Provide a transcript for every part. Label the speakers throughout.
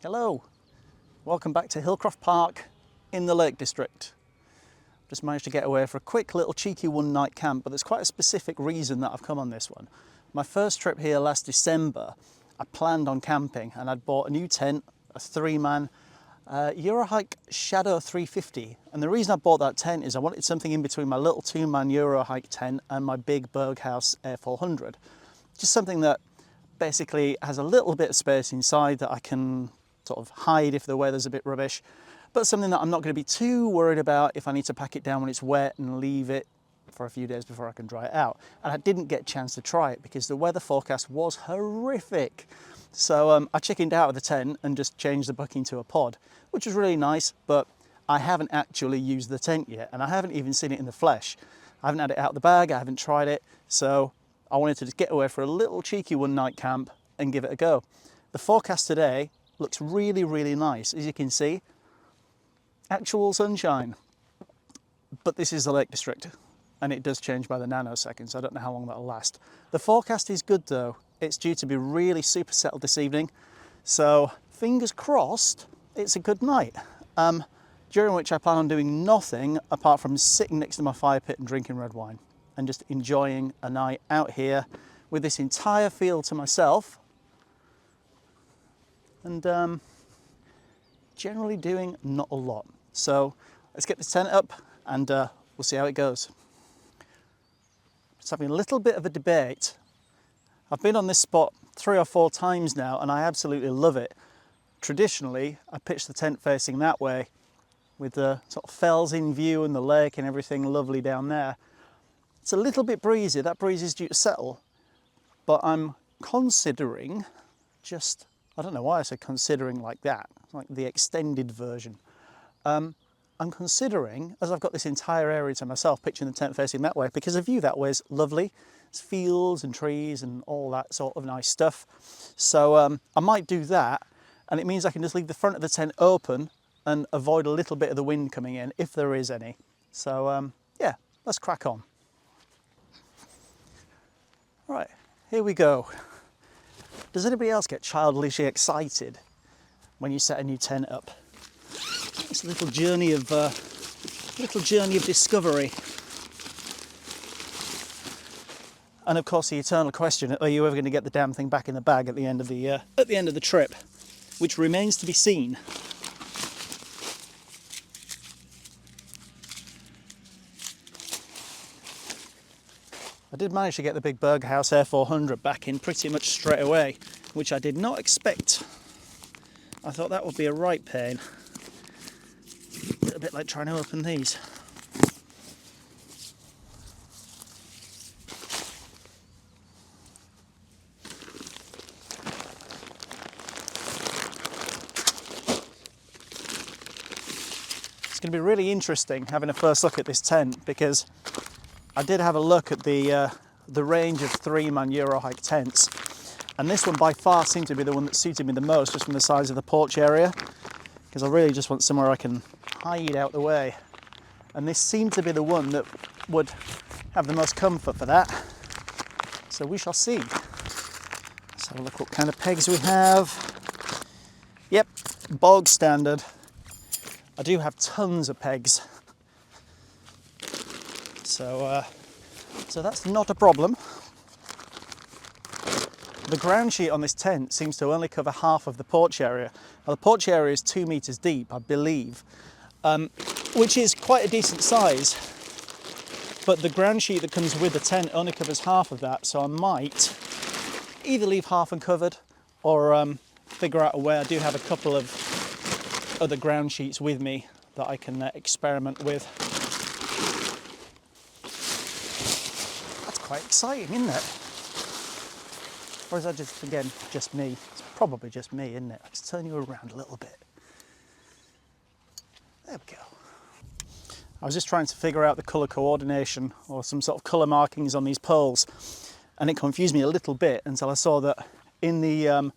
Speaker 1: Hello, welcome back to Hillcroft Park in the Lake District. Just managed to get away for a quick little cheeky one night camp, but there's quite a specific reason that I've come on this one. My first trip here last December, I planned on camping and I'd bought a new tent, a 3-man Eurohike Shadow 350. And the reason I bought that tent is I wanted something in between my little 2-man Eurohike tent and my big Berghaus Air 400. Just something that basically has a little bit of space inside that I can sort of hide if the weather's a bit rubbish, but something that I'm not going to be too worried about if I need to pack it down when it's wet and leave it for a few days before I can dry it out. And I didn't get a chance to try it because the weather forecast was horrific. So I chickened out of the tent and just changed the bucking to a pod, which was really nice, but I haven't actually used the tent yet, and I haven't even seen it in the flesh. I haven't had it out of the bag, I haven't tried it, so I wanted to just get away for a little cheeky one night camp and give it a go. The forecast today looks really, really nice. As you can see, actual sunshine. But this is the Lake District and it does change by the nanoseconds. So I don't know how long that'll last. The forecast is good though. It's due to be really super settled this evening. So fingers crossed, it's a good night. During which I plan on doing nothing apart from sitting next to my fire pit and drinking red wine and just enjoying a night out here with this entire field to myself. And generally doing not a lot. So let's get this tent up and we'll see how it goes. Just having a little bit of a debate. I've been on this spot 3 or 4 times now and I absolutely love it. Traditionally, I pitch the tent facing that way with the sort of fells in view and the lake and everything lovely down there. It's a little bit breezy, that breeze is due to settle, but I'm considering just, I don't know why I said considering like that, like the extended version. I'm considering, as I've got this entire area to myself, pitching the tent facing that way, because the view that way is lovely. It's fields and trees and all that sort of nice stuff. So I might do that, and it means I can just leave the front of the tent open and avoid a little bit of the wind coming in, if there is any. So yeah, let's crack on. Right, here we go. Does anybody else get childishly excited when you set a new tent up? It's a little journey of discovery. And of course, the eternal question: are you ever going to get the damn thing back in the bag at the end of the trip? Which remains to be seen. I did manage to get the big Berghaus Air 400 back in pretty much straight away, which I did not expect. I thought that would be a right pain. A bit like trying to open these. It's going to be really interesting having a first look at this tent, because I did have a look at the range of 3-man Eurohike tents, and this one by far seemed to be the one that suited me the most, just from the size of the porch area, because I really just want somewhere I can hide out the way, and this seemed to be the one that would have the most comfort for that. So we shall see. Let's have a look what kind of pegs we have. Yep, bog standard. I do have tons of pegs. So that's not a problem. The ground sheet on this tent seems to only cover half of the porch area. Now, the porch area is 2 meters deep, I believe, which is quite a decent size. But the ground sheet that comes with the tent only covers half of that, so I might either leave half uncovered or figure out a way. I do have a couple of other ground sheets with me that I can experiment with. Quite exciting, isn't it? Or is that just, again, just me? It's probably just me, isn't it? Let's turn you around a little bit. There we go. I was just trying to figure out the colour coordination or some sort of colour markings on these poles, and it confused me a little bit until I saw that in the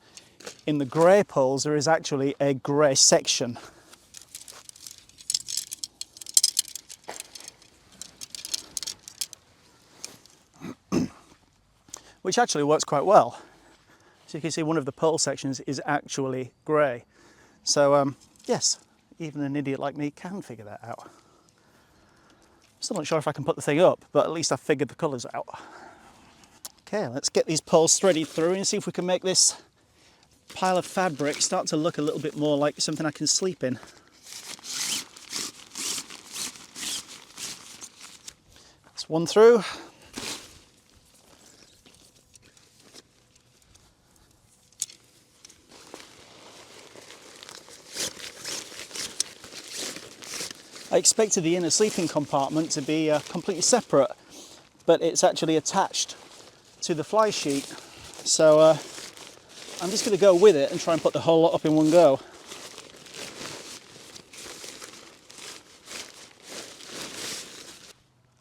Speaker 1: grey poles there is actually a grey section. Which actually works quite well. So you can see one of the pole sections is actually grey. So yes, even an idiot like me can figure that out. Still not sure if I can put the thing up, but at least I've figured the colours out. Okay, let's get these poles threaded through and see if we can make this pile of fabric start to look a little bit more like something I can sleep in. That's one through. I expected the inner sleeping compartment to be completely separate, but it's actually attached to the fly sheet. So I'm just going to go with it and try and put the whole lot up in one go.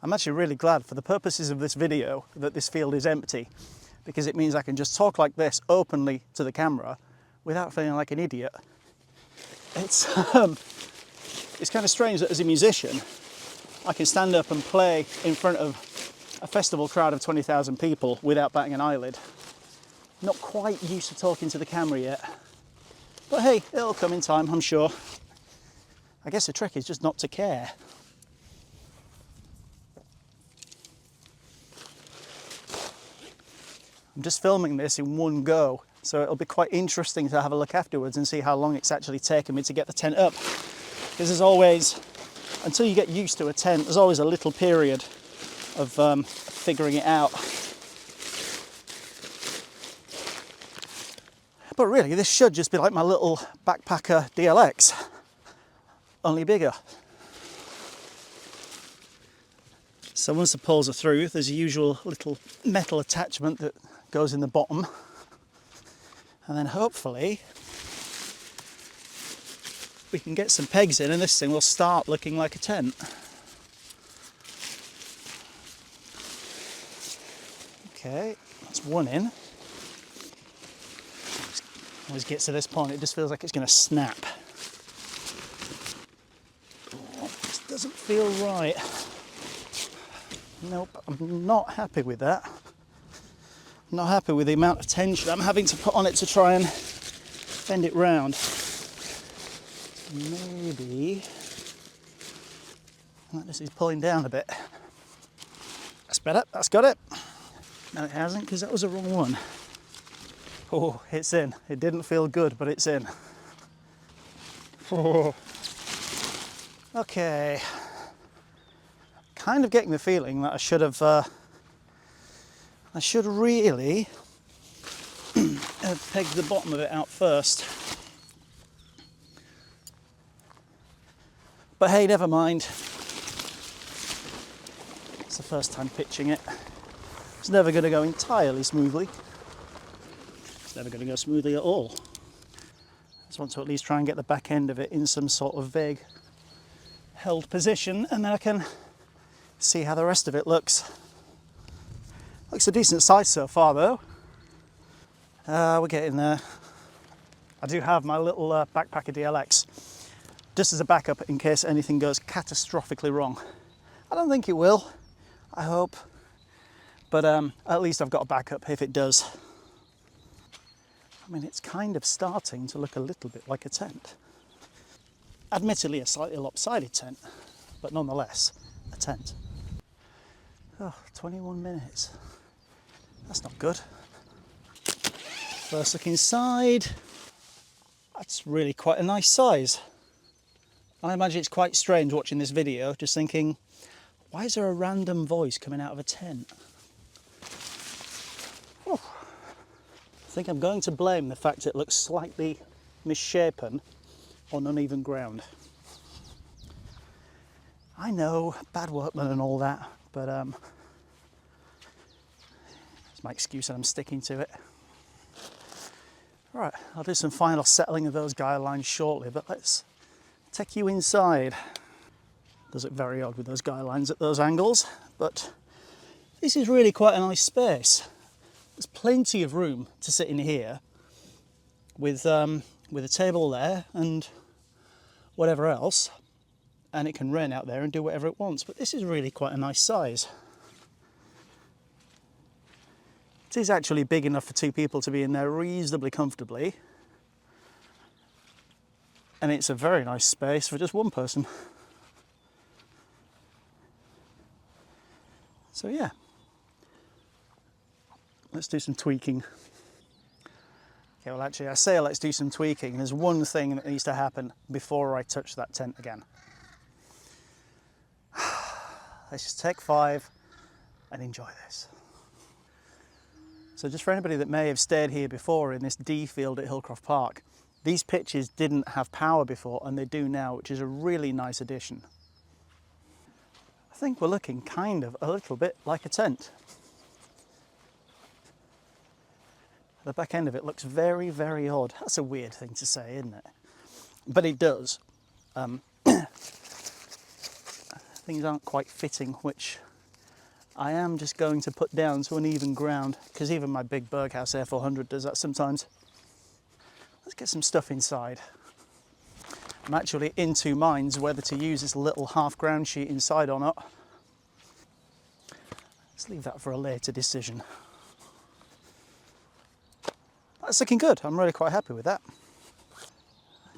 Speaker 1: I'm actually really glad for the purposes of this video that this field is empty, because it means I can just talk like this openly to the camera without feeling like an idiot. It's kind of strange that as a musician, I can stand up and play in front of a festival crowd of 20,000 people without batting an eyelid. Not quite used to talking to the camera yet, but hey, it'll come in time, I'm sure. I guess the trick is just not to care. I'm just filming this in one go, so it'll be quite interesting to have a look afterwards and see how long it's actually taken me to get the tent up. Because there's always, until you get used to a tent, there's always a little period of figuring it out. But really, this should just be like my little backpacker DLX, only bigger. So once the poles are through, there's a usual little metal attachment that goes in the bottom. And then hopefully we can get some pegs in and this thing will start looking like a tent. Okay, that's one in. Always gets to this point, it just feels like it's going to snap. Oh, this doesn't feel right. Nope, I'm not happy with that. I'm not happy with the amount of tension I'm having to put on it to try and bend it round. Maybe this is pulling down a bit. That's better, that's got it. No, it hasn't, because that was the wrong one. Oh, it's in. It didn't feel good, but it's in. Oh. Okay. Kind of getting the feeling that I should really have pegged the bottom of it out first. But hey, never mind. It's the first time pitching it. It's never going to go entirely smoothly. It's never going to go smoothly at all. I just want to at least try and get the back end of it in some sort of vague held position, and then I can see how the rest of it looks. Looks a decent size so far though. We're getting there. I do have my little backpacker DLX just as a backup in case anything goes catastrophically wrong. I don't think it will, I hope, but at least I've got a backup if it does. I mean, it's kind of starting to look a little bit like a tent. Admittedly a slightly lopsided tent, but nonetheless a tent. Oh, 21 minutes. That's not good. First look inside. That's really quite a nice size. I imagine it's quite strange watching this video, just thinking, why is there a random voice coming out of a tent? Oh. I think I'm going to blame the fact it looks slightly misshapen on uneven ground. I know, bad workman and all that, but it's my excuse and I'm sticking to it. Right, I'll do some final settling of those guy lines shortly, but let's take you inside. Does look very odd with those guy lines at those angles, but this is really quite a nice space. There's plenty of room to sit in here with a table there and whatever else, and it can rain out there and do whatever it wants, but this is really quite a nice size. It is actually big enough for two people to be in there reasonably comfortably. And it's a very nice space for just one person. So yeah, let's do some tweaking. Okay, well actually I say let's do some tweaking. There's one thing that needs to happen before I touch that tent again. Let's just take 5 and enjoy this. So just for anybody that may have stayed here before in this D field at Hillcroft Park, these pitches didn't have power before and they do now, which is a really nice addition. I think we're looking kind of a little bit like a tent. The back end of it looks very, very odd. That's a weird thing to say, isn't it? But it does. Things aren't quite fitting, which I am just going to put down to uneven ground, because even my big Berghaus Air 400 does that sometimes. Let's get some stuff inside. I'm actually in 2 minds whether to use this little half ground sheet inside or not. Let's leave that for a later decision. That's looking good. I'm really quite happy with that.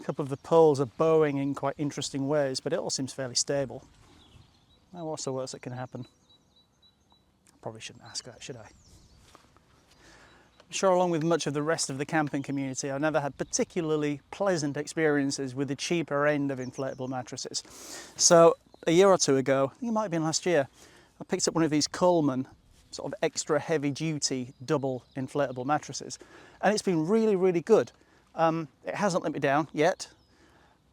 Speaker 1: A couple of the poles are bowing in quite interesting ways, but it all seems fairly stable. Now what's the worst that can happen? I probably shouldn't ask that, should I? I'm sure along with much of the rest of the camping community, I've never had particularly pleasant experiences with the cheaper end of inflatable mattresses. So a year or 2 ago, I think it might have been last year, I picked up one of these Coleman sort of extra heavy duty double inflatable mattresses, and it's been really, really good. It hasn't let me down yet.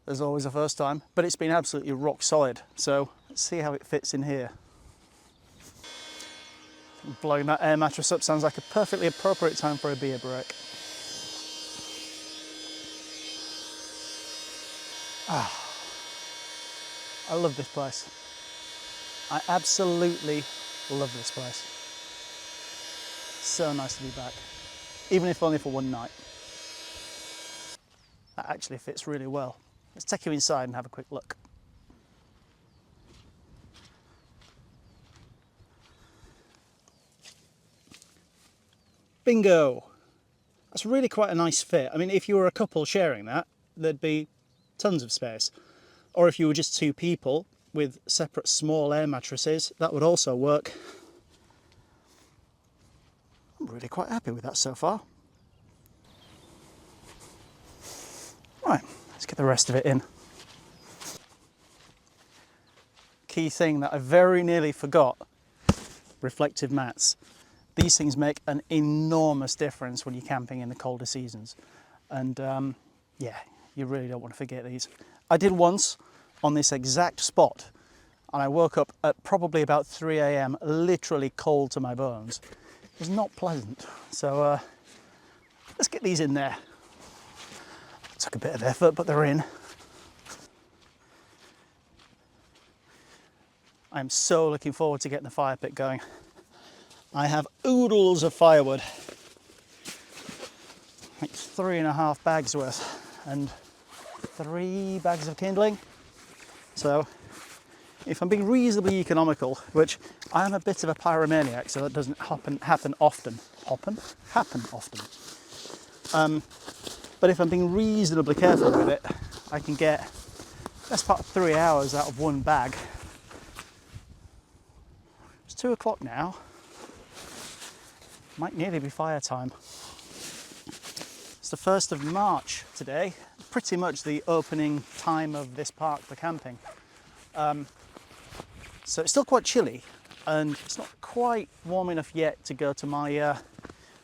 Speaker 1: There's always a first time, but it's been absolutely rock solid. So let's see how it fits in here. Blowing that air mattress up sounds like a perfectly appropriate time for a beer break. I love this place. I absolutely love this place. So nice to be back, even if only for one night. That actually fits really well. Let's take you inside and have a quick look. Bingo! That's really quite a nice fit. I mean, if you were a couple sharing that, there'd be tons of space. Or if you were just 2 people with separate small air mattresses, that would also work. I'm really quite happy with that so far. Right, let's get the rest of it in. Key thing that I very nearly forgot, reflective mats. These things make an enormous difference when you're camping in the colder seasons. And yeah, you really don't want to forget these. I did once on this exact spot, and I woke up at probably about 3 AM, literally cold to my bones. It was not pleasant. So let's get these in there. It took a bit of effort, but they're in. I'm so looking forward to getting the fire pit going. I have oodles of firewood, like 3.5 bags worth, and 3 bags of kindling. So if I'm being reasonably economical, which I am a bit of a pyromaniac, so that doesn't happen often. But if I'm being reasonably careful with it, I can get best part of 3 hours out of 1 bag. It's 2 o'clock now. Might nearly be fire time. It's the 1st of March today, pretty much the opening time of this park for camping. So it's still quite chilly, and it's not quite warm enough yet to go to my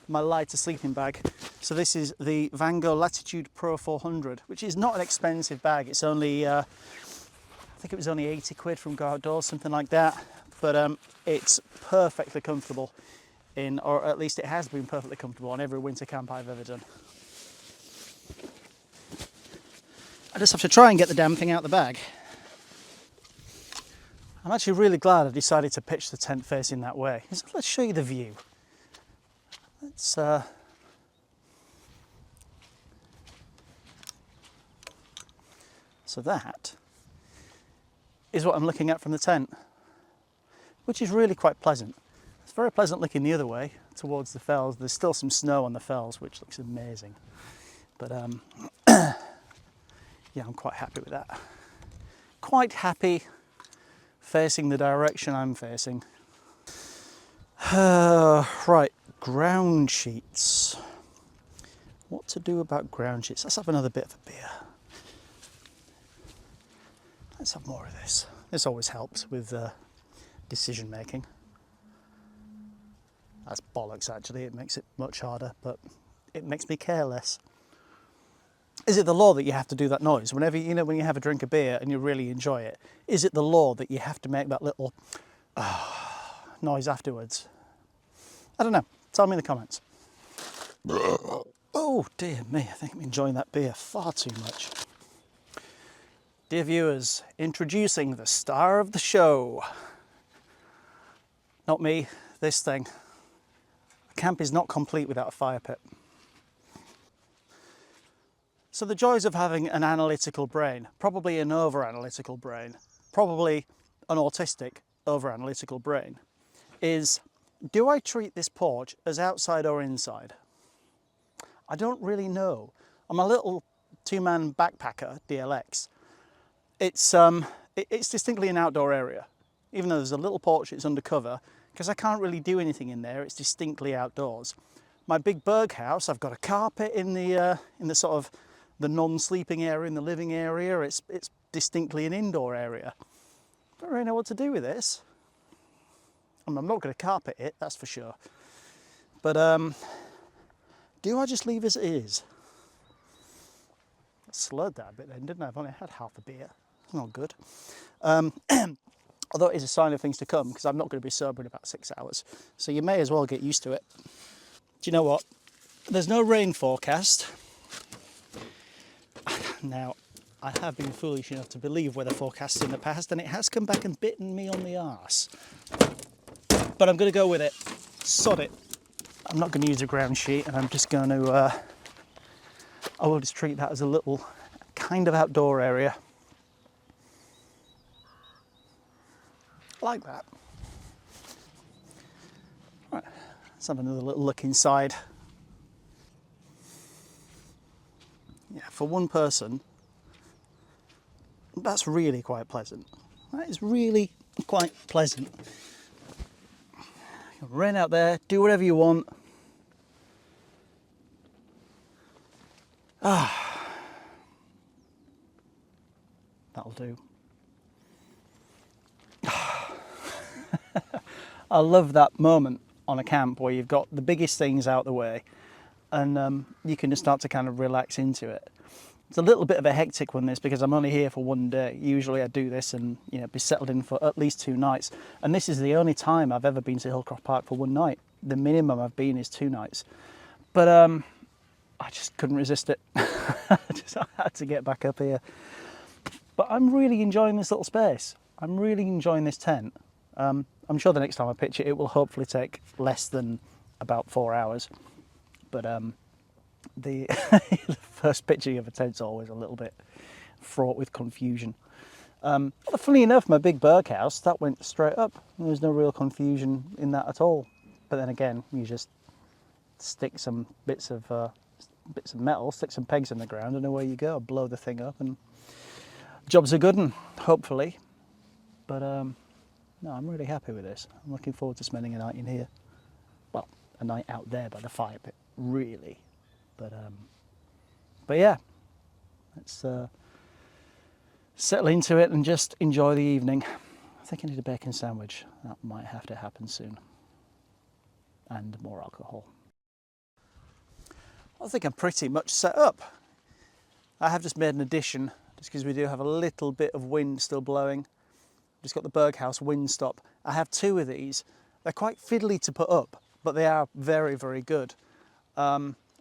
Speaker 1: my lighter sleeping bag. So this is the Van Gogh Latitude Pro 400, which is not an expensive bag. It's only, I think it was only 80 quid from Go Outdoors, something like that. But it's perfectly comfortable in, or at least it has been perfectly comfortable on every winter camp I've ever done. I just have to try and get the damn thing out of the bag. I'm actually really glad I decided to pitch the tent facing that way. So let's show you the view. Let's so that is what I'm looking at from the tent, which is really quite pleasant. It's very pleasant looking the other way towards the fells. There's still some snow on the fells, which looks amazing. But Yeah, I'm quite happy with that. Quite happy facing the direction I'm facing. Right, ground sheets. What to do about ground sheets? Let's have another bit of a beer. Let's have more of this. This always helps with decision making. That's bollocks actually, it makes it much harder, but it makes me care less. Is it the law that you have to do that noise? Whenever, you know, when you have a drink of beer and you really enjoy it, is it the law that you have to make that little noise afterwards? I don't know, tell me in the comments. Oh dear me, I think I'm enjoying that beer far too much. Dear viewers, introducing the star of the show. Not me, this thing. A camp is not complete without a fire pit. So the joys of having an analytical brain, probably an over-analytical brain, probably an autistic over-analytical brain, is, do I treat this porch as outside or inside? I don't really know. On my little two-man backpacker, DLX, it's distinctly an outdoor area. Even though there's a little porch, it's undercover, because I can't really do anything in there, it's distinctly outdoors. My big Berg house, I've got a carpet in the sort of the non-sleeping area, in the living area, it's distinctly an indoor area. Don't really know what to do with this. I'm not going to carpet it, that's for sure. But do I just leave as it is? I slurred that a bit then, didn't I? I've only had half a beer. It's not good. Although it is a sign of things to come, because I'm not going to be sober in about 6 hours. So you may as well get used to it. Do you know what? There's no rain forecast. Now, I have been foolish enough to believe weather forecasts in the past, and it has come back and bitten me on the arse. But I'm going to go with it. Sod it. I'm not going to use a ground sheet, and I'm just going to... I will just treat that as a little kind of outdoor area. Like that. Right, let's have another little look inside. Yeah, for one person, that's really quite pleasant. That is really quite pleasant. You can run out there, do whatever you want. That'll do. I love that moment on a camp where you've got the biggest things out the way and you can just start to kind of relax into it. It's a little bit of a hectic one, this, because I'm only here for one day. Usually I do this and, you know, be settled in for at least 2 nights. And this is the only time I've ever been to Hillcroft Park for 1 night. The minimum I've been is 2 nights. But I just couldn't resist it. I had to get back up here. But I'm really enjoying this little space. I'm really enjoying this tent. I'm sure the next time I pitch it, it will hopefully take less than about 4 hours. But the first pitching of a tent's always a little bit fraught with confusion. Funny enough, my big Berg house, that went straight up. There was no real confusion in that at all. But then again, you just stick some bits of metal, stick some pegs in the ground, and away you go. Blow the thing up, and job's a good one, hopefully. But no, I'm really happy with this. I'm looking forward to spending a night in here. Well, a night out there by the fire pit, really. But yeah, let's settle into it and just enjoy the evening. I think I need a bacon sandwich. That might have to happen soon. And more alcohol. I think I'm pretty much set up. I have just made an addition, just because we do have a little bit of wind still blowing. Just got the Berg House wind stop. I have 2 of these. They're quite fiddly to put up, but they are very, very good.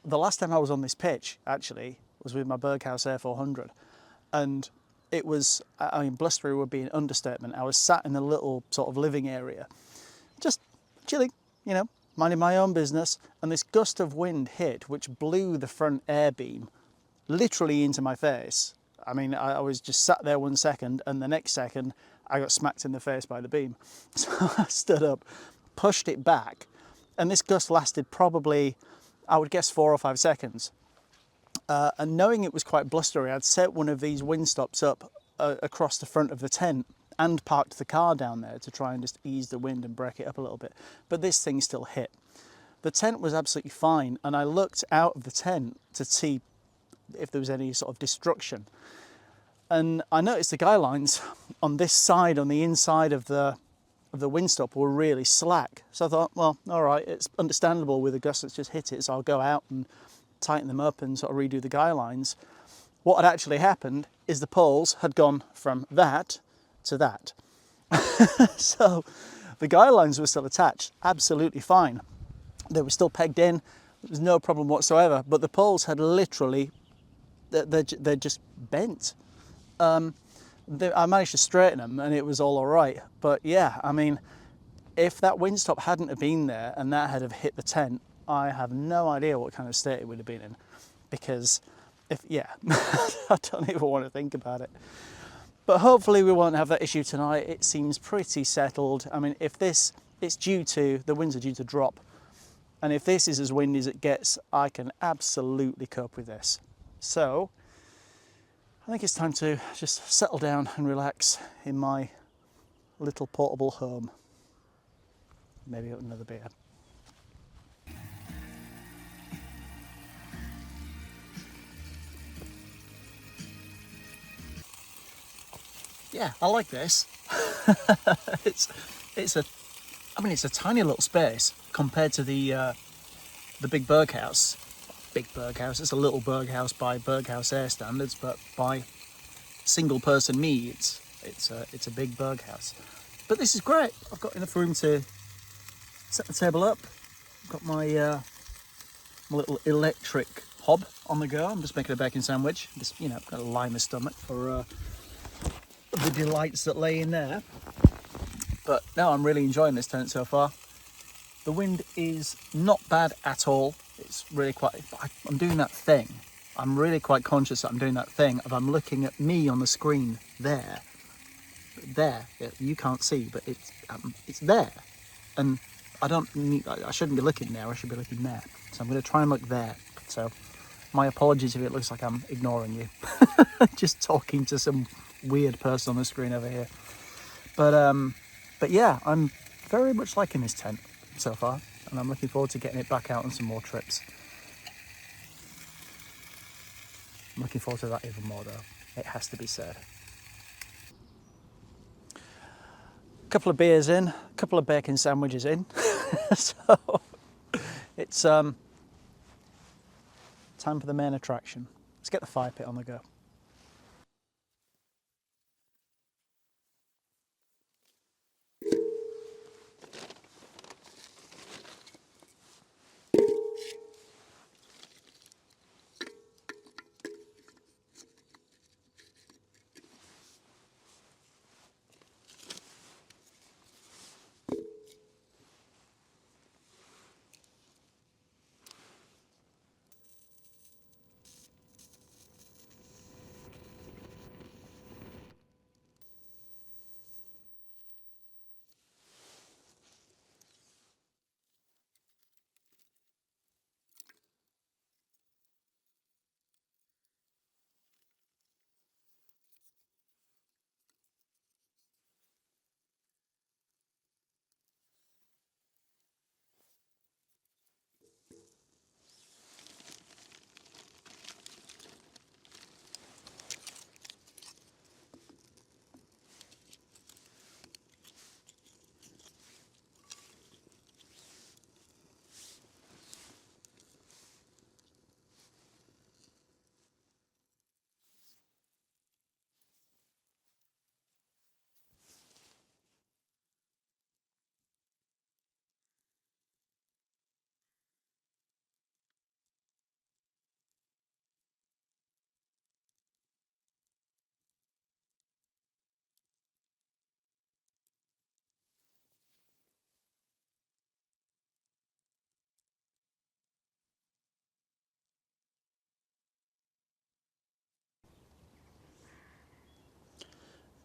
Speaker 1: The last time I was on this pitch, actually, was with my Berg House Air 400. And it was, I mean, blustery would be an understatement. I was sat in the little sort of living area, just chilling, you know, minding my own business. And this gust of wind hit, which blew the front air beam literally into my face. I mean, I was just sat there 1 second, and the next second, I got smacked in the face by the beam. So I stood up, pushed it back, and this gust lasted probably, I would guess, 4 or 5 seconds. And knowing it was quite blustery, I'd set one of these windstops up across the front of the tent and parked the car down there to try and just ease the wind and break it up a little bit. But this thing still hit. The tent was absolutely fine, and I looked out of the tent to see if there was any sort of destruction. And I noticed the guy lines on this side, on the inside of the windstop, were really slack. So I thought, well, all right, it's understandable with the gust that's just hit it, so I'll go out and tighten them up and sort of redo the guy lines. What had actually happened is the poles had gone from that to that. So the guy lines were still attached, absolutely fine. They were still pegged in, there was no problem whatsoever, but the poles had literally, they're just bent. I managed to straighten them and it was all right. But yeah, I mean, if that windstop hadn't have been there and that had have hit the tent, I have no idea what kind of state it would have been in. Because I don't even want to think about it. But hopefully we won't have that issue tonight. It seems pretty settled. I mean, if the winds are due to drop. And if this is as windy as it gets, I can absolutely cope with this. So I think it's time to just settle down and relax in my little portable home. Maybe another beer. Yeah, I like this. it's a tiny little space compared to the big Berg house. Big Berg house. It's a little Berg house by Berg house air standards, but by single person me, it's a big Berg house. But this is great. I've got enough room to set the table up. I've got my little electric hob on the go. I'm just making a bacon sandwich. Just got to line my stomach for the delights that lay in there. But no, I'm really enjoying this tent so far. The wind is not bad at all. It's really I'm doing that thing. I'm really quite conscious that I'm doing that thing of I'm looking at me on the screen there. You can't see, but it's there. And I shouldn't be looking there, I should be looking there. So I'm going to try and look there. So my apologies if it looks like I'm ignoring you. Just talking to some weird person on the screen over here. But yeah, I'm very much liking this tent so far, and I'm looking forward to getting it back out on some more trips. I'm looking forward to that even more though, it has to be said. A couple of beers in, a couple of bacon sandwiches in. So it's time for the main attraction. Let's get the fire pit on the go.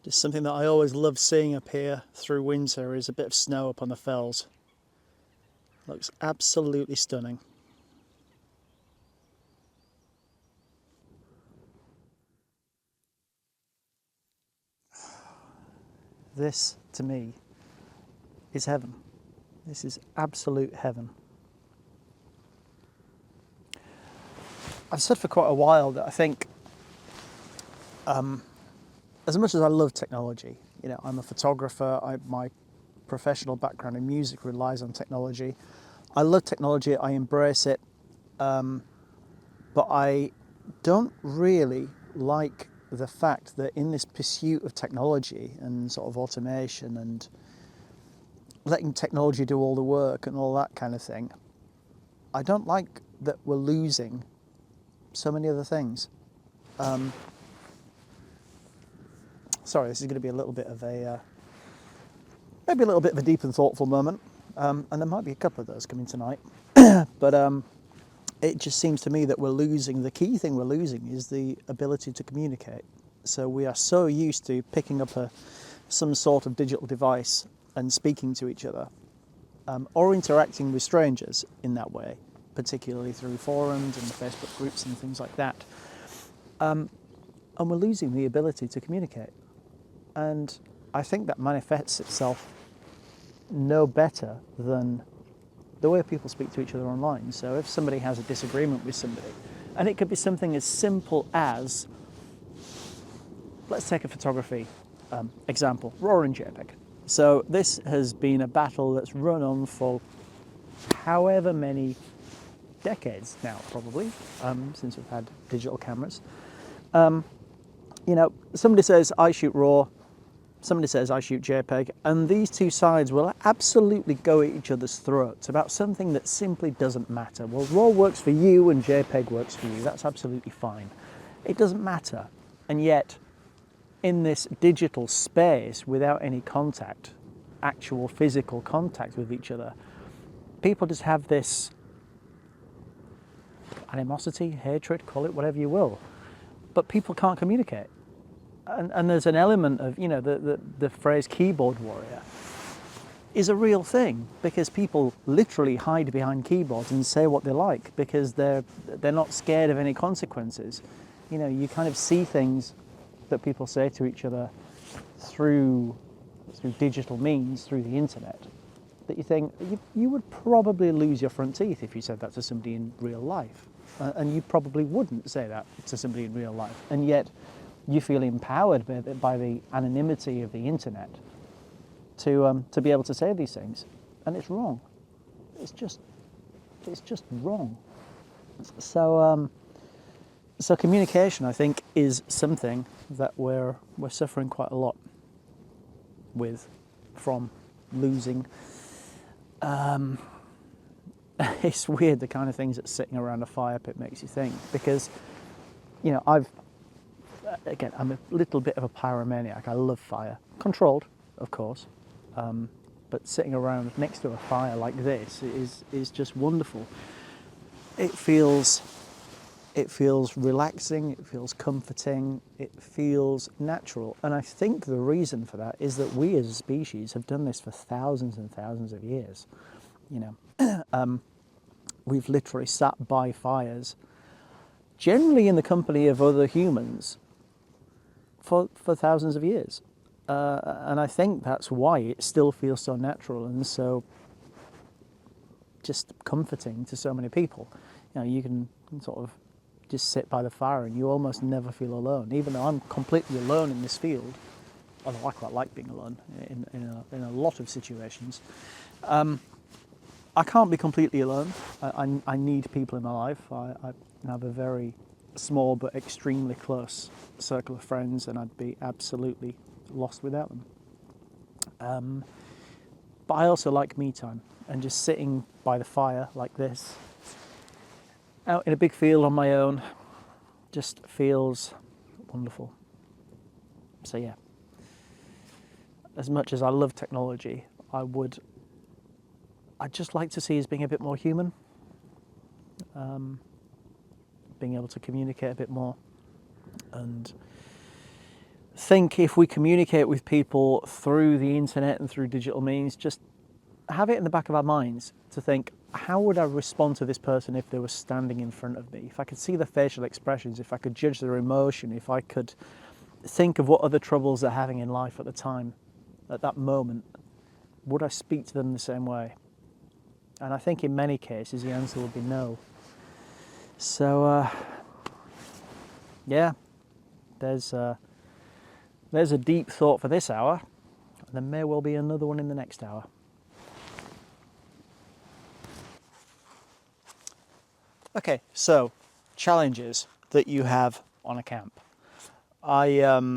Speaker 1: Just something that I always love seeing up here through winter is a bit of snow up on the fells. Looks absolutely stunning. This, to me, is heaven. This is absolute heaven. I've said for quite a while that I think, as much as I love technology, you know, I'm a photographer, my professional background in music relies on technology. I love technology, I embrace it, but I don't really like the fact that in this pursuit of technology and sort of automation and letting technology do all the work and all that kind of thing, I don't like that we're losing so many other things. Sorry, this is going to be a little bit of a, maybe a little bit of a deep and thoughtful moment, and there might be a couple of those coming tonight, but it just seems to me that we're losing, the key thing we're losing is the ability to communicate. So we are so used to picking up some sort of digital device and speaking to each other, or interacting with strangers in that way, particularly through forums and Facebook groups and things like that. And we're losing the ability to communicate. And I think that manifests itself no better than the way people speak to each other online. So if somebody has a disagreement with somebody, and it could be something as simple as, let's take a photography example, RAW and JPEG. So this has been a battle that's run on for however many decades now, probably, since we've had digital cameras. You know, somebody says, I shoot RAW, somebody says, I shoot JPEG, and these two sides will absolutely go at each other's throats about something that simply doesn't matter. Well, RAW works for you and JPEG works for you. That's absolutely fine. It doesn't matter. And yet, in this digital space, without any contact, actual physical contact with each other, people just have this animosity, hatred, call it whatever you will. But people can't communicate. And there's an element of, you know, the phrase keyboard warrior is a real thing, because people literally hide behind keyboards and say what they like because they're not scared of any consequences. You know, you kind of see things that people say to each other through digital means, through the internet, that you think you would probably lose your front teeth if you said that to somebody in real life. And you probably wouldn't say that to somebody in real life. And yet you feel empowered by the anonymity of the internet to be able to say these things. And it's wrong. It's just wrong. So communication, I think, is something that we're suffering quite a lot with, from losing. It's weird the kind of things that sitting around a fire pit makes you think, because, you know, I'm a little bit of a pyromaniac. I love fire, controlled, of course, but sitting around next to a fire like this is just wonderful. It feels relaxing, it feels comforting, it feels natural. And I think the reason for that is that we as a species have done this for thousands and thousands of years. You know, we've literally sat by fires, generally in the company of other humans, for thousands of years. And I think that's why it still feels so natural and so just comforting to so many people. You know, you can sort of just sit by the fire and you almost never feel alone, even though I'm completely alone in this field, although I quite like being alone in a lot of situations. I can't be completely alone. I need people in my life. I have a very small but extremely close circle of friends, and I'd be absolutely lost without them. But I also like me time, and just sitting by the fire like this, out in a big field on my own, just feels wonderful. So yeah, as much as I love technology, I'd just like to see us being a bit more human, being able to communicate a bit more, and think if we communicate with people through the internet and through digital means, just have it in the back of our minds to think, how would I respond to this person if they were standing in front of me? If I could see their facial expressions, if I could judge their emotion, if I could think of what other troubles they're having in life at the time, at that moment, would I speak to them the same way? And I think in many cases the answer would be no. So yeah, there's a deep thought for this hour, and there may well be another one in the next hour. Okay, so challenges that you have on a camp. I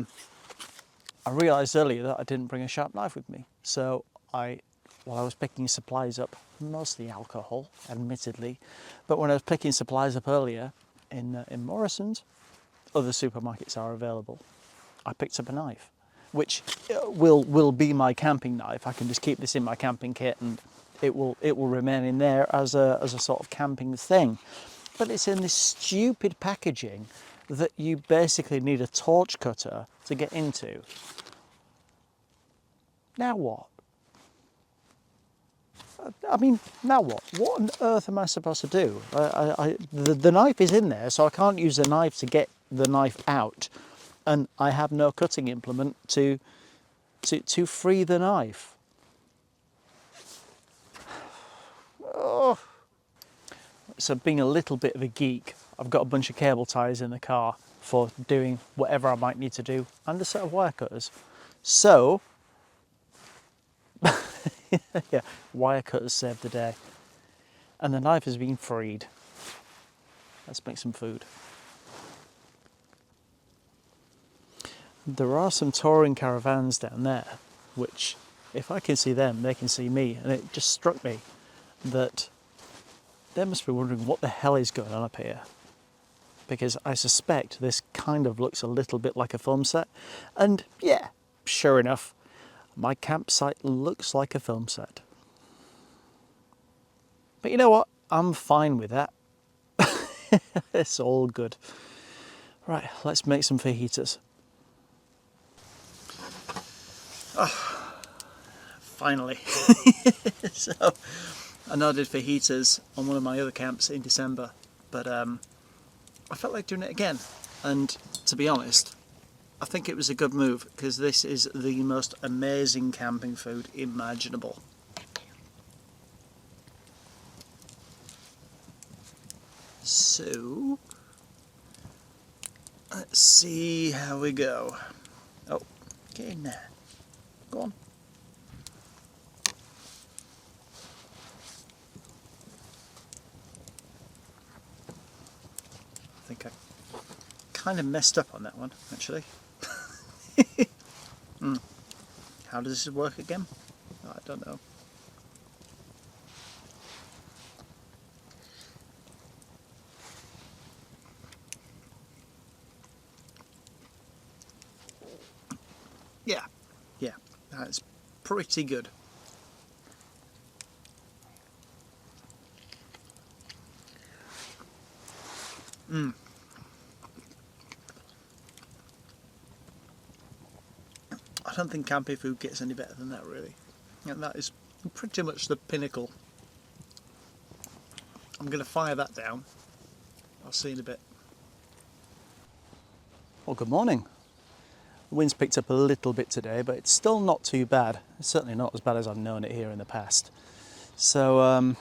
Speaker 1: realised earlier that I didn't bring a sharp knife with me, so while I was picking supplies up, mostly alcohol, admittedly, but when I was picking supplies up earlier in Morrison's, other supermarkets are available, I picked up a knife, which will be my camping knife. I can just keep this in my camping kit, and it will remain in there as a sort of camping thing. But it's in this stupid packaging that you basically need a torch cutter to get into. Now what? I mean, now what? What on earth am I supposed to do? The knife is in there, so I can't use the knife to get the knife out, and I have no cutting implement to free the knife. Oh. So being a little bit of a geek, I've got a bunch of cable ties in the car for doing whatever I might need to do, and a set of wire cutters. So, yeah, wire cutters saved the day. And the knife has been freed. Let's make some food. There are some touring caravans down there, which, if I can see them, they can see me. And it just struck me that they must be wondering what the hell is going on up here. Because I suspect this kind of looks a little bit like a film set. And yeah, sure enough, my campsite looks like a film set. But you know what? I'm fine with that. It's all good. Right, let's make some fajitas. Oh, finally. So, I know I did fajitas on one of my other camps in December, but I felt like doing it again. And to be honest, I think it was a good move, because this is the most amazing camping food imaginable. So, let's see how we go. Oh, get in there. Go on. I think I kind of messed up on that one, actually. How does this work again? I don't know. Yeah, that's pretty good. I don't think camping food gets any better than that, really. And that is pretty much the pinnacle. I'm going to fire that down. I'll see you in a bit. Well, good morning. The wind's picked up a little bit today, but it's still not too bad. It's certainly not as bad as I've known it here in the past. So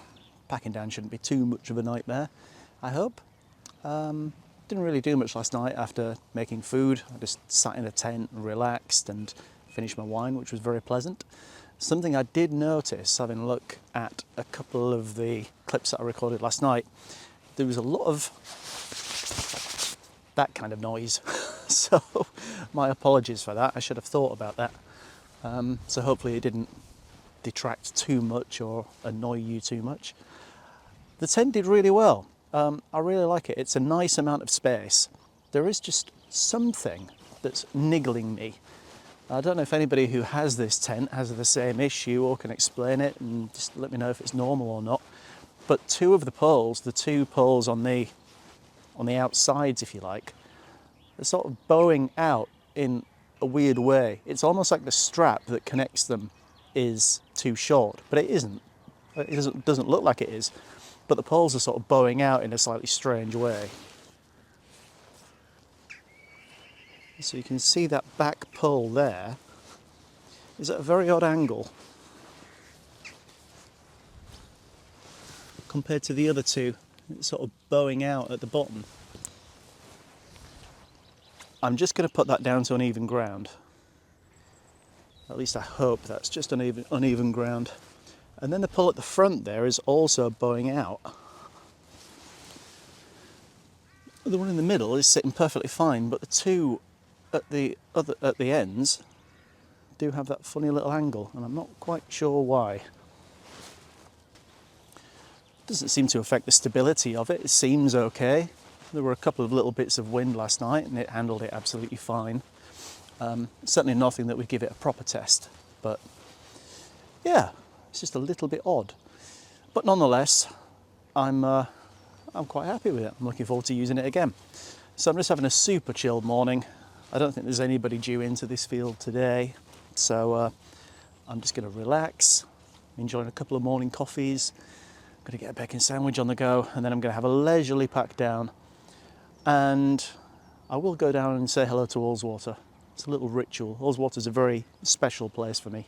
Speaker 1: packing down shouldn't be too much of a nightmare, I hope. Didn't really do much last night after making food. I just sat in a tent and relaxed and finished my wine, which was very pleasant. Something I did notice, having a look at a couple of the clips that I recorded last night, there was a lot of that kind of noise. So my apologies for that. I should have thought about that. So hopefully it didn't detract too much or annoy you too much. The tent did really well. I really like it. It's a nice amount of space. There is just something that's niggling me. I don't know if anybody who has this tent has the same issue or can explain it, and just let me know if it's normal or not. But two of the poles, the two poles on the outsides, if you like, they're sort of bowing out in a weird way. It's almost like the strap that connects them is too short, but it isn't. It doesn't look like it is. But the poles are sort of bowing out in a slightly strange way. So you can see that back pole there is at a very odd angle compared to the other two. It's sort of bowing out at the bottom. I'm just going to put that down to uneven ground. At least I hope that's just uneven ground. And then the pull at the front there is also bowing out. The one in the middle is sitting perfectly fine, but the two at the ends do have that funny little angle, and I'm not quite sure why. Doesn't seem to affect the stability of it. It seems okay. There were a couple of little bits of wind last night and it handled it absolutely fine. Certainly nothing that would give it a proper test, but yeah, it's just a little bit odd. But nonetheless, I'm quite happy with it. I'm looking forward to using it again. So I'm just having a super chilled morning. I don't think there's anybody due into this field today, so I'm just going to relax, enjoying a couple of morning coffees. I'm going to get a bacon sandwich on the go, and then I'm going to have a leisurely pack down, and I will go down and say hello to Ullswater. It's a little ritual. Ullswater's a very special place for me,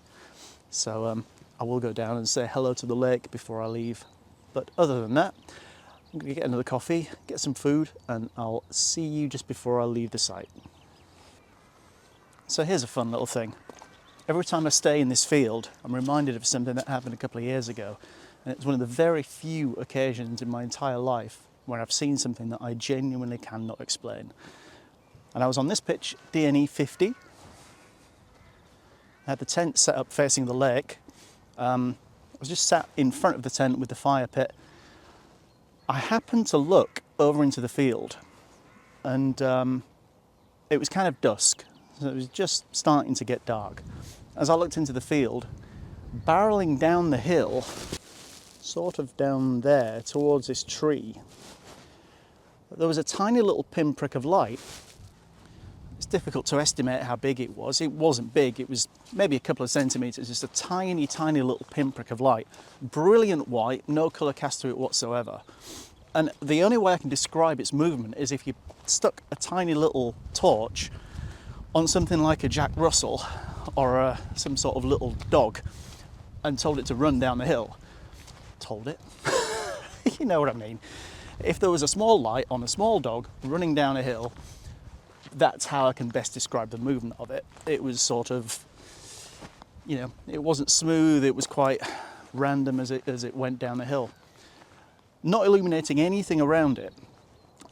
Speaker 1: so I will go down and say hello to the lake before I leave. But other than that, I'm going to get another coffee, get some food, and I'll see you just before I leave the site. So here's a fun little thing. Every time I stay in this field, I'm reminded of something that happened a couple of years ago. And it's one of the very few occasions in my entire life where I've seen something that I genuinely cannot explain. And I was on this pitch, DNE 50. I had the tent set up facing the lake. I was just sat in front of the tent with the fire pit. I happened to look over into the field, and it was kind of dusk. So it was just starting to get dark. As I looked into the field, barreling down the hill, sort of down there towards this tree, there was a tiny little pinprick of light. It's difficult to estimate how big it was. It wasn't big, it was maybe a couple of centimetres, just a tiny, tiny little pinprick of light. Brilliant white, no colour cast to it whatsoever. And the only way I can describe its movement is if you stuck a tiny little torch on something like a Jack Russell or some sort of little dog and told it to run down the hill. Told it. You know what I mean. If there was a small light on a small dog running down a hill, that's how I can best describe the movement of it. It was sort of, you know, it wasn't smooth, it was quite random as it went down the hill. Not illuminating anything around it,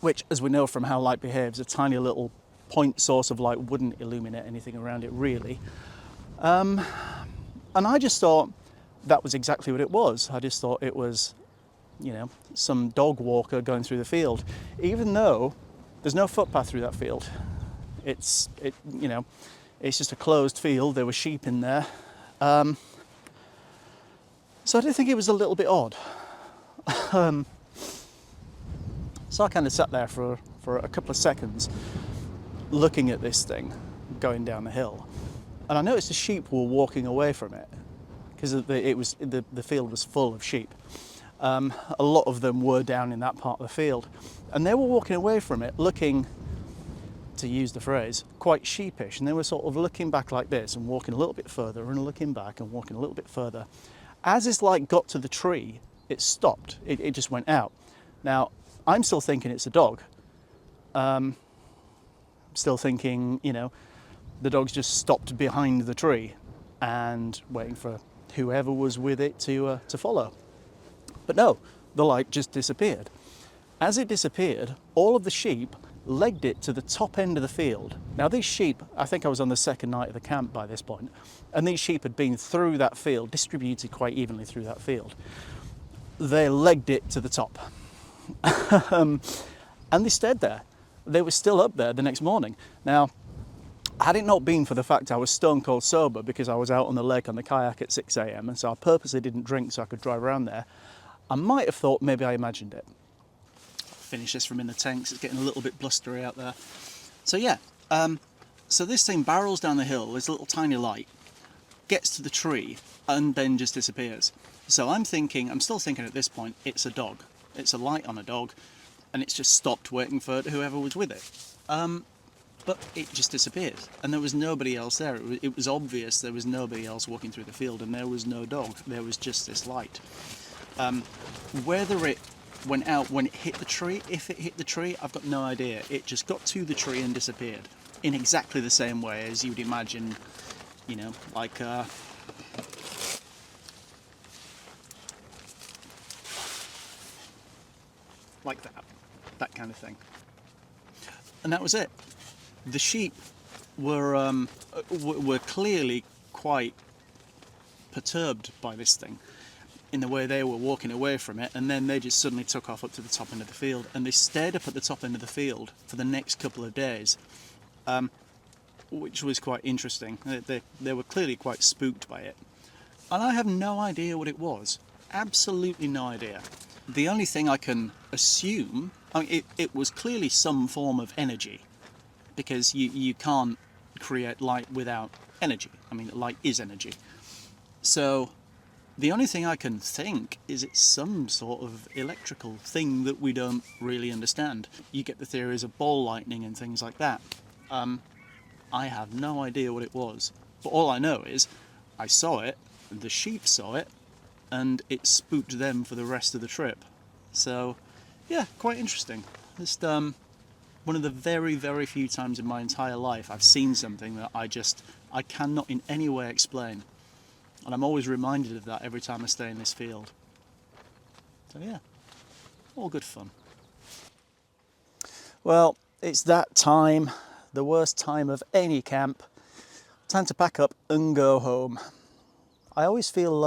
Speaker 1: which, as we know from how light behaves, a tiny little point source of light wouldn't illuminate anything around it really. And I just thought that was exactly what it was. I just thought it was, you know, some dog walker going through the field, even though there's no footpath through that field. It's just a closed field. There were sheep in there. So I did think it was a little bit odd. So I kind of sat there for a couple of seconds looking at this thing going down the hill, and I noticed the sheep were walking away from it because the field was full of sheep. A lot of them were down in that part of the field, and they were walking away from it looking, to use the phrase, quite sheepish, and they were sort of looking back like this and walking a little bit further and looking back and walking a little bit further. As this light got to the tree, it stopped. It just went out. Now, I'm still thinking it's a dog. Still thinking, you know, the dog's just stopped behind the tree and waiting for whoever was with it to follow. But no, the light just disappeared. As it disappeared, all of the sheep legged it to the top end of the field. Now these sheep, I think I was on the second night of the camp by this point, and these sheep had been through that field, distributed quite evenly through that field. They legged it to the top. And they stayed there. They were still up there the next morning. Now, had it not been for the fact I was stone cold sober because I was out on the lake on the kayak at 6 a.m, and so I purposely didn't drink so I could drive around there, I might have thought maybe I imagined it. Finish this from in the tanks, it's getting a little bit blustery out there. So yeah, so this thing barrels down the hill, this little tiny light, gets to the tree, and then just disappears. So I'm still thinking at this point, it's a dog. It's a light on a dog, and it's just stopped waiting for whoever was with it. but it just disappeared, and there was nobody else there. It was obvious there was nobody else walking through the field, and there was no dog. There was just this light. Whether it went out when it hit the tree, if it hit the tree, I've got no idea. It just got to the tree and disappeared in exactly the same way as you'd imagine, you know, like that kind of thing. And that was it. The sheep were clearly quite perturbed by this thing in the way they were walking away from it, and then they just suddenly took off up to the top end of the field, and they stayed up at the top end of the field for the next couple of days, which was quite interesting. They were clearly quite spooked by it, and I have no idea what it was. Absolutely no idea. The only thing I can assume, I mean, it was clearly some form of energy, because you can't create light without energy. I mean, light is energy. So the only thing I can think is it's some sort of electrical thing that we don't really understand. You get the theories of ball lightning and things like that. I have no idea what it was, but all I know is I saw it, the sheep saw it, and it spooked them for the rest of the trip. So yeah, quite interesting. Just one of the very, very few times in my entire life I've seen something that I cannot in any way explain. And I'm always reminded of that every time I stay in this field. So yeah, all good fun. Well, it's that time, the worst time of any camp. Time to pack up and go home. I always feel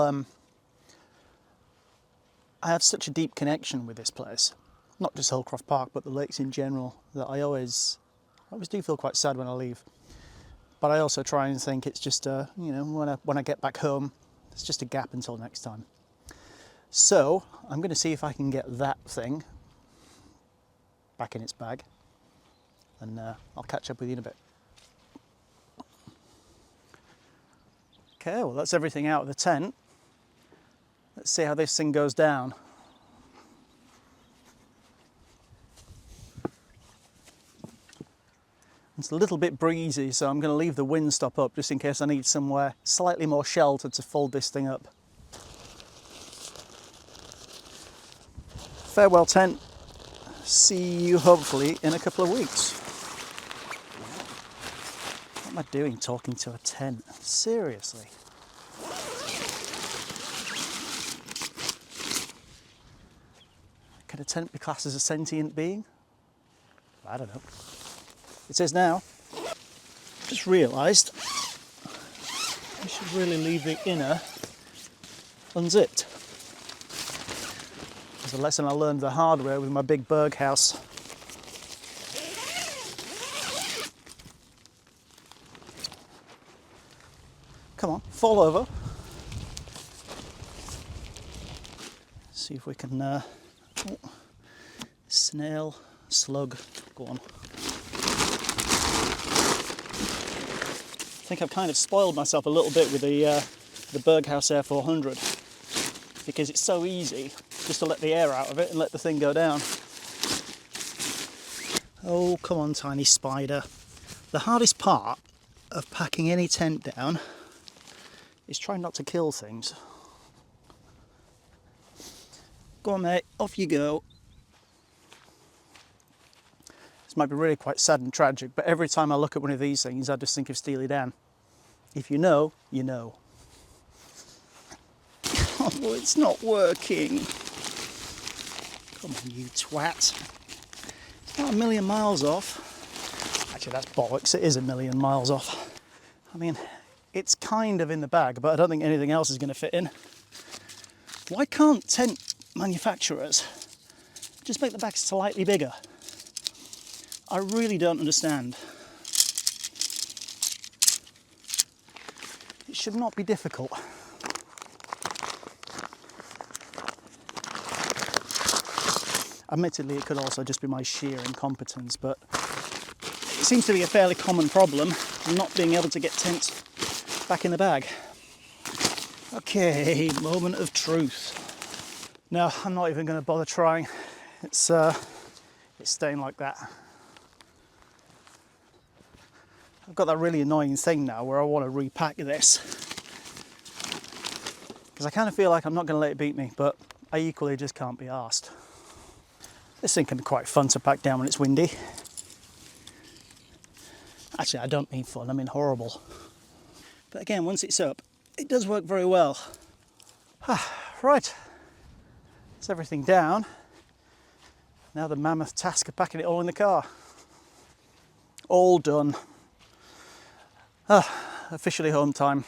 Speaker 1: I have such a deep connection with this place. Not just Hillcroft Park, but the lakes in general, that I always do feel quite sad when I leave. But I also try and think it's just, you know, when I get back home, it's just a gap until next time. So I'm going to see if I can get that thing back in its bag, and I'll catch up with you in a bit. Okay, well that's everything out of the tent. Let's see how this thing goes down. It's a little bit breezy, so I'm going to leave the wind stop up just in case I need somewhere slightly more sheltered to fold this thing up. Farewell tent. See you hopefully in a couple of weeks. What am I doing talking to a tent? Seriously. Can a tent be classed as a sentient being? I don't know. It says now. Just realised I should really leave the inner unzipped. It's a lesson I learned the hard way with my big Berg house. Come on, fall over. See if we can snail, slug, go on. I think I've kind of spoiled myself a little bit with the Berghaus Air 400, because it's so easy just to let the air out of it and let the thing go down. Oh, come on, tiny spider. The hardest part of packing any tent down is trying not to kill things. Go on, mate, off you go. This might be really quite sad and tragic, but every time I look at one of these things, I just think of Steely Dan. If you know, you know. Oh, it's not working. Come on, you twat. It's not a million miles off. Actually, that's bollocks. It is a million miles off. I mean, it's kind of in the bag, but I don't think anything else is going to fit in. Why can't tent manufacturers just make the bag slightly bigger? I really don't understand. It should not be difficult. Admittedly, it could also just be my sheer incompetence, but it seems to be a fairly common problem, not being able to get tents back in the bag. Okay, moment of truth. No, I'm not even going to bother trying. It's staying like that. I've got that really annoying thing now where I want to repack this. Because I kind of feel like I'm not going to let it beat me, but I equally just can't be arsed. This thing can be quite fun to pack down when it's windy. Actually, I don't mean fun, I mean horrible. But again, once it's up, it does work very well. Right, that's everything down. Now the mammoth task of packing it all in the car. All done. Officially home time,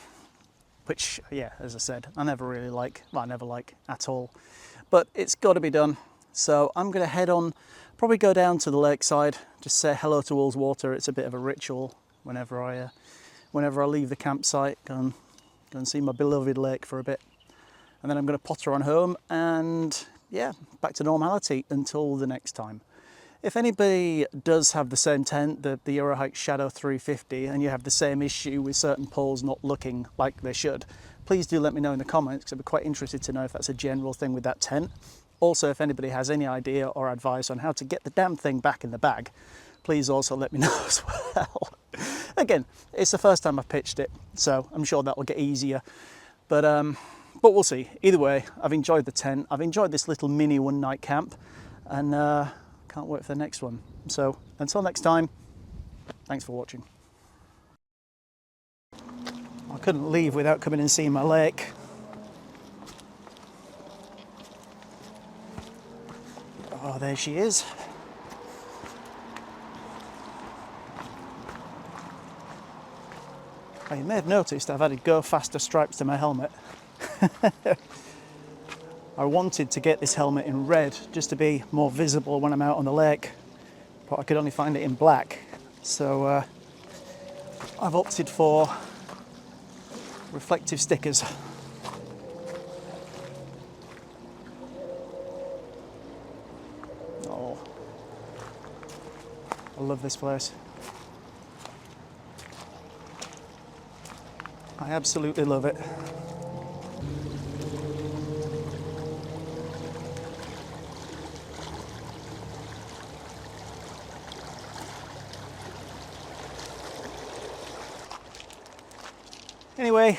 Speaker 1: which, yeah, as I said, I never really like, well, I never like at all. But it's got to be done. So I'm going to head on, probably go down to the lakeside, just say hello to Ullswater. It's a bit of a ritual whenever I leave the campsite, go and see my beloved lake for a bit. And then I'm going to potter on home and, yeah, back to normality until the next time. If anybody does have the same tent, the Eurohike Shadow 350, and you have the same issue with certain poles not looking like they should, please do let me know in the comments, because I'd be quite interested to know if that's a general thing with that tent. Also, if anybody has any idea or advice on how to get the damn thing back in the bag, please also let me know as well. Again, it's the first time I've pitched it, so I'm sure that will get easier. But we'll see. Either way, I've enjoyed the tent. I've enjoyed this little mini one-night camp, and can't wait for the next one. So until next time, thanks for watching. I couldn't leave without coming and seeing my lake. Oh, there she is. Oh, you may have noticed I've added go faster stripes to my helmet. I wanted to get this helmet in red just to be more visible when I'm out on the lake, but I could only find it in black. So I've opted for reflective stickers. Oh, I love this place. I absolutely love it. Anyway,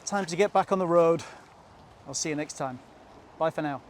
Speaker 1: time to get back on the road. I'll see you next time. Bye for now.